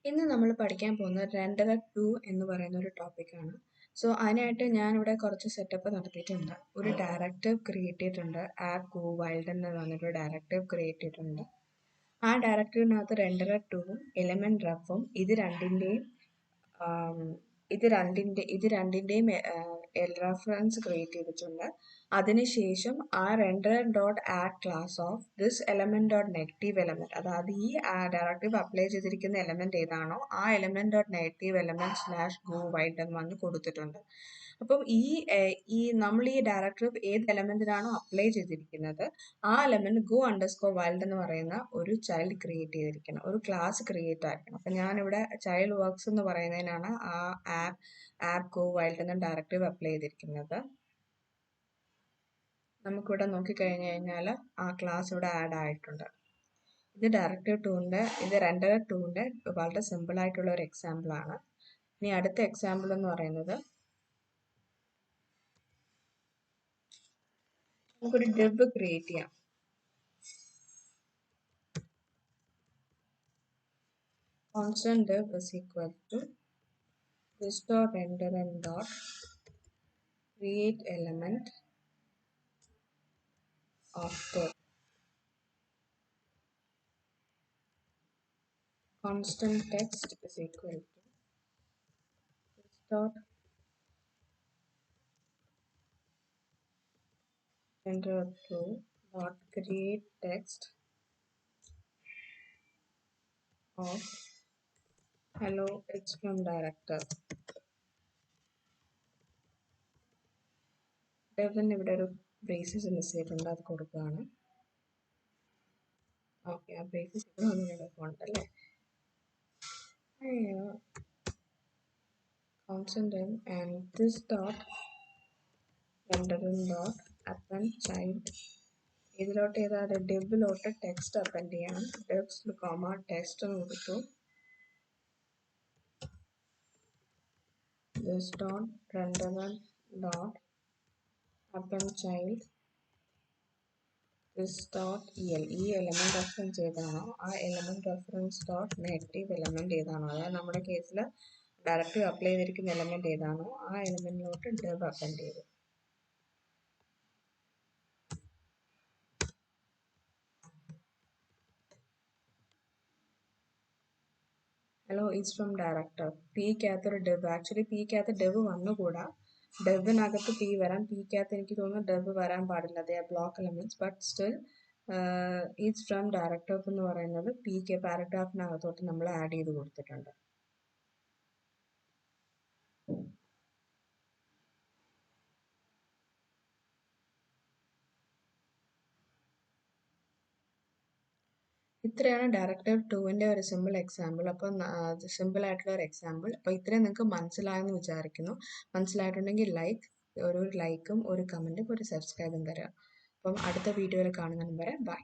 ഇന്ന് നമ്മൾ പഠിക്കാൻ പോകുന്നത് രണ്ടര ടു എന്ന് പറയുന്ന ഒരു ടോപ്പിക്കാണ്. സോ അതിനായിട്ട് ഞാനിവിടെ കുറച്ച് സെറ്റപ്പ് നടത്തിയിട്ടുണ്ട്. ഒരു ഡയറക്റ്റീവ് ക്രിയേറ്റ് ചെയ്തിട്ടുണ്ട്. ആപ്പ് ഗോ വൈൽഡ് എന്ന് പറഞ്ഞൊരു ഡയറക്റ്റീവ് ക്രിയേറ്റ് ചെയ്തിട്ടുണ്ട്. ആ ഡയറക്റ്റീവിനകത്ത് രണ്ടര ടൂവും എലമെന്റ് റഫും ഇത് രണ്ടിന്റെയും റെഫറൻസ് ക്രിയേറ്റ് ചെയ്തിട്ടുണ്ട്. അതിനുശേഷം ആ രണ്ടര dot add class of this element dot negative element, അതായത് ഈ ഡയറക്റ്റീവ് അപ്ലൈ ചെയ്തിരിക്കുന്ന എലമെന്റ് ഏതാണോ ആ element dot negative element slash go wild എന്ന് പറഞ്ഞ് കൊടുത്തിട്ടുണ്ട്. അപ്പം നമ്മൾ ഈ ഡയറക്റ്റീവ് ഏത് എലമെന്റിനാണോ അപ്ലൈ ചെയ്തിരിക്കുന്നത് ആ എലമെന്റ് ഗോ അണ്ടർസ്കോർ വൈൽഡ് എന്ന് പറയുന്ന ഒരു ചൈൽഡ് ക്രിയേറ്റ് ചെയ്തിരിക്കണം, ഒരു ക്ലാസ് ക്രിയേറ്റ് ആയിരിക്കണം. അപ്പം ഞാനിവിടെ ചൈൽഡ് വർക്ക്സ് എന്ന് പറയുന്നതിനാണ് ആ ആപ്പ് ഗോ വൈൽഡ് എന്ന ഡയറക്റ്റീവ് അപ്ലൈ ചെയ്തിരിക്കുന്നത്. നമുക്കിവിടെ നോക്കിക്കഴിഞ്ഞു കഴിഞ്ഞാൽ ആ ക്ലാസ് ഇവിടെ ആഡ് ആയിട്ടുണ്ട്. ഇത് രണ്ടര ടൂവിൻ്റെ വളരെ സിമ്പിൾ ആയിട്ടുള്ള ഒരു എക്സാമ്പിൾ ആണ്. ഇനി അടുത്ത എക്സാമ്പിൾ എന്ന് പറയുന്നത് നമുക്കൊരു ഡെവ് ക്രിയേറ്റ് ചെയ്യാം. Constant div is equal to this dot render and dot create element of the constant text is equal to this dot render to dot create text of hello it's from director. devന് ഇവിടെ ഒരു braces miss ചെയ്തിട്ടുണ്ട്, അത് കൊടുക്കുകയാണ്. Okay, ആ braces ഇവിടെ ഒന്നും പോകണ്ടല്ലേ. constant div and this dot render dot append child ഇതിലോട്ട് ഏതാണ് ഡെബിലോട്ട് ടെക്സ്റ്റ് അപ്പൻഡ് ചെയ്യണം. ടെക്സ്റ്റ് കോമ ടെക്സ്റ്റ് എന്ന് കൊടുത്തു. this dot render dot append child this dot el ഈ എലമെന്റ് റെഫറൻസ് ഏതാണോ ആ element reference dot negative element ഏതാണോ, അതായത് നമ്മുടെ കേസിൽ ഡയറക്റ്റീവ് അപ്ലൈ ചെയ്തിരിക്കുന്ന എലമെന്റ് ഏതാണോ ആ എലമെന്റിലോട്ട് ഡെവ് അപ്പൻഡ് ചെയ്തു. Hello is from director. പിക്കകത്തൊരു ഡെവ്, ആക്ച്വലി പിക്കകത്ത് ഡെവ് വന്നുകൂടാ. ഡെവിനകത്ത് പി വരാം, പിക്കകത്ത് എനിക്ക് തോന്നുന്നു ഡെവ് വരാൻ പാടില്ല. അതേ block elements, but still is from director എന്ന് പറയുന്നത് പിക്ക് പാരഗ്രാഫിനകത്തോട്ട് നമ്മൾ ആഡ് ചെയ്ത് കൊടുത്തിട്ടുണ്ട്. ഇത്രയാണ് ഡയറക്റ്റീവ് ടൂവിൻ്റെ ഒരു സിമ്പിൾ എക്സാമ്പിൾ. അപ്പം സിമ്പിൾ ആയിട്ടുള്ള ഒരു എക്സാമ്പിൾ. അപ്പോൾ ഇത്രയും നിങ്ങൾക്ക് മനസ്സിലായെന്ന് വിചാരിക്കുന്നു. മനസ്സിലായിട്ടുണ്ടെങ്കിൽ ഒരു ലൈക്കും ഒരു കമൻറ്റും ഒരു സബ്സ്ക്രൈബും തരാം. അപ്പം അടുത്ത വീഡിയോയിൽ കാണുന്നതിന് വരെ ബൈ.